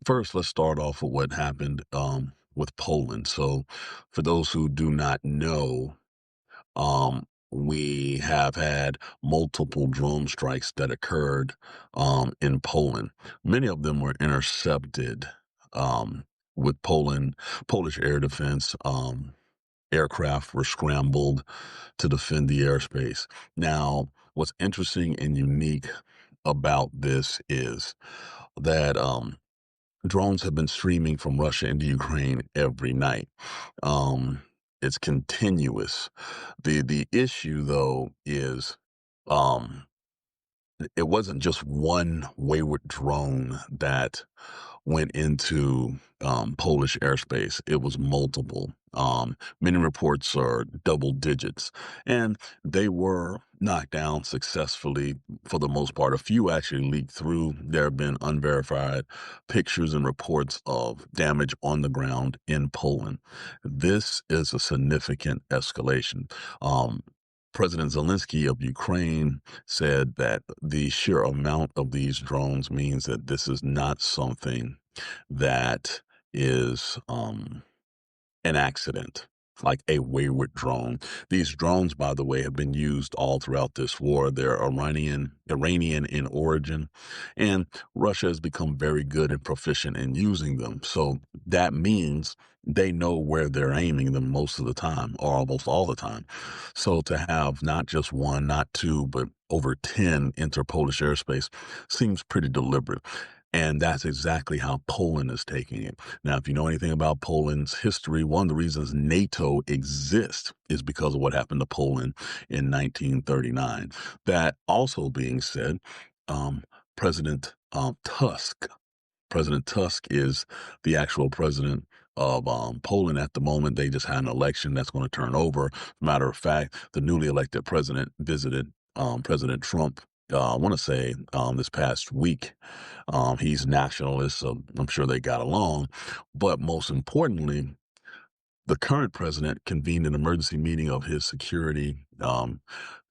First, let's start off with what happened with Poland. So, for those who do not know, we have had multiple drone strikes that occurred in Poland. Many of them were intercepted with Polish air defense. Aircraft were scrambled to defend the airspace. Now, what's interesting and unique about this is that drones have been streaming from Russia into Ukraine every night. Um, it's continuous. The issue though is um it wasn't just one wayward drone that went into Polish airspace. It was multiple. Many reports are double digits, and they were knocked down successfully for the most part. A few actually leaked through. There have been unverified pictures and reports of damage on the ground in Poland. This is a significant escalation. President Zelensky of Ukraine said that the sheer amount of these drones means that this is not something that is an accident, like a wayward drone. These drones, by the way, have been used all throughout this war. They're Iranian in origin, and Russia has become very good and proficient in using them. So that means they know where they're aiming them most of the time, or almost all the time. So to have not just one, not two, but over 10 enter Polish airspace seems pretty deliberate. And that's exactly how Poland is taking it. Now, if you know anything about Poland's history, one of the reasons NATO exists is because of what happened to Poland in 1939. That also being said, um, President President Tusk is the actual president of Poland at the moment. They just had an election that's going to turn over. Matter of fact, the newly elected president visited President Trump. I want to say this past week. He's nationalist, so I'm sure they got along. But most importantly, the current president convened an emergency meeting of his security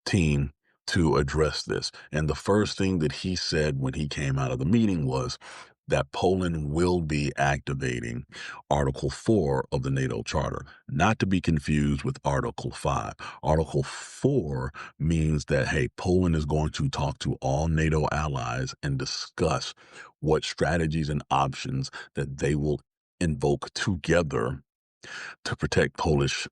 team to address this. And the first thing that he said when he came out of the meeting was that Poland will be activating Article 4 of the NATO Charter, not to be confused with Article 5. Article 4 means that, hey, Poland is going to talk to all NATO allies and discuss what strategies and options that they will invoke together to protect Polish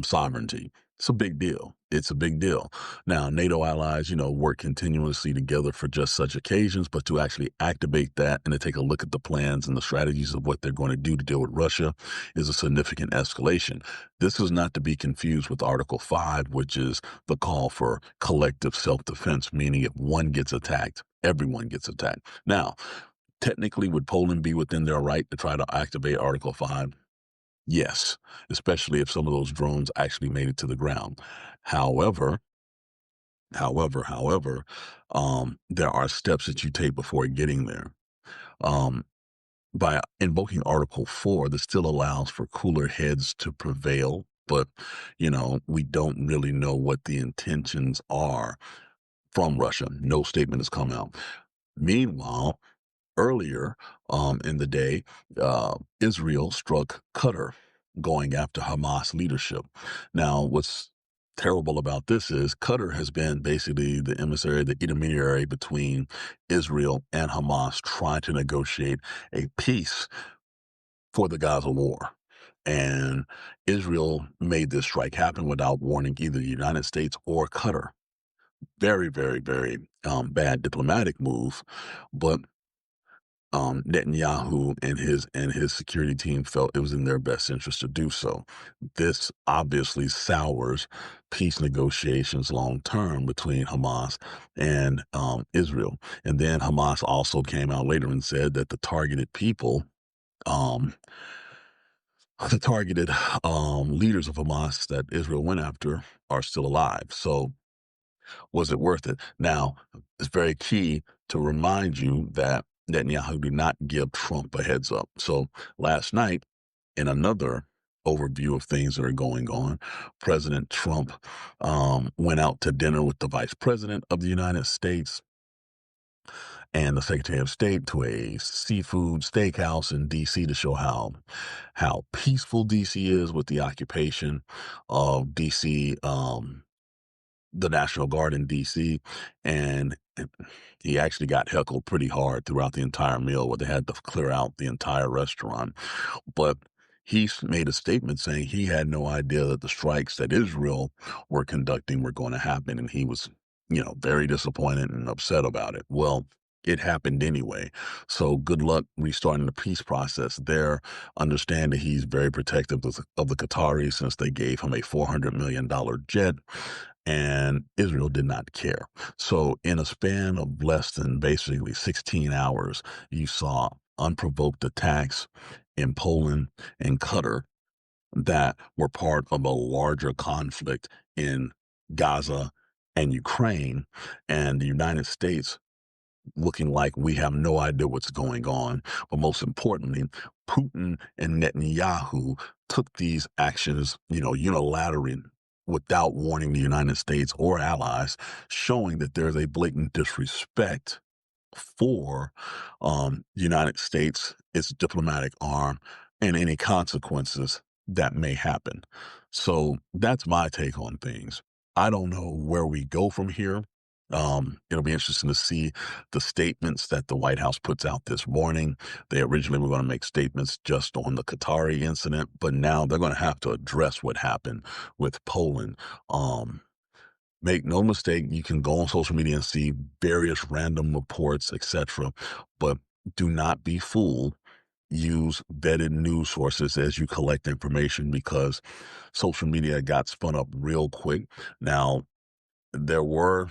sovereignty. It's a big deal. It's a big deal. Now, NATO allies, work continuously together for just such occasions, but to actually activate that and to take a look at the plans and the strategies of what they're going to do to deal with Russia is a significant escalation. This is not to be confused with Article 5, which is the call for collective self-defense, meaning if one gets attacked, everyone gets attacked. Now, technically, would Poland be within their right to try to activate Article 5? Yes, especially if some of those drones actually made it to the ground. However, however, there are steps that you take before getting there. Um, by invoking Article 4, this still allows for cooler heads to prevail, but, we don't really know what the intentions are from Russia. No statement has come out. Meanwhile, earlier in the day, Israel struck Qatar, going after Hamas leadership. Now, what's terrible about this is Qatar has been basically the emissary, the intermediary between Israel and Hamas, trying to negotiate a peace for the Gaza war. And Israel made this strike happen without warning either the United States or Qatar. Very, very, very bad diplomatic move, but Netanyahu and his security team felt it was in their best interest to do so. This obviously sours peace negotiations long term between Hamas and Israel. And then Hamas also came out later and said that the targeted people, um, the targeted leaders of Hamas that Israel went after, are still alive. So was it worth it? Now, it's very key to remind you that Netanyahu did not give Trump a heads up. So last night, in another overview of things that are going on, President Trump went out to dinner with the Vice President of the United States, and the Secretary of State to a seafood steakhouse in D.C. to show how peaceful D.C. is with the occupation of D.C. The National Guard in DC, and he actually got heckled pretty hard throughout the entire meal where they had to clear out the entire restaurant. But made a statement saying he had no idea that the strikes that Israel were conducting were going to happen, and he was, very disappointed and upset about it. Well, it happened anyway. So good luck restarting the peace process there. Understand that he's very protective of the Qataris since they gave him a $400 million jet, and Israel did not care. So in a span of less than basically 16 hours, you saw unprovoked attacks in Poland and Qatar that were part of a larger conflict in Gaza and Ukraine, and the United States looking like we have no idea what's going on. But most importantly, Putin and Netanyahu took these actions, unilaterally without warning the United States or allies, showing that there's a blatant disrespect for United States, its diplomatic arm, and any consequences that may happen. So that's my take on things. I don't know where we go from here. It'll be interesting to see the statements that the White House puts out this morning. They originally were going to make statements just on the Qatari incident, but now they're going to have to address what happened with Poland. Make no mistake, you can go on social media and see various random reports, etc., but do not be fooled. Use vetted news sources as you collect information because social media got spun up real quick. Now, there were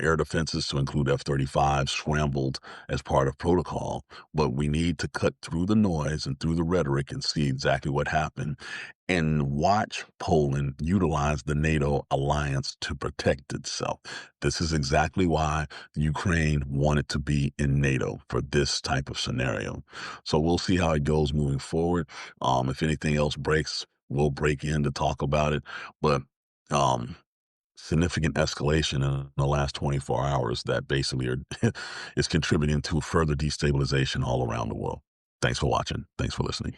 air defenses to include F-35 scrambled as part of protocol, but we need to cut through the noise and through the rhetoric and see exactly what happened and watch Poland utilize the NATO alliance to protect itself. This is exactly why Ukraine wanted to be in NATO for this type of scenario. So we'll see how it goes moving forward. If anything else breaks, we'll break in to talk about it. But um, significant escalation in the last 24 hours that basically is contributing to further destabilization all around the world. Thanks for watching. Thanks for listening.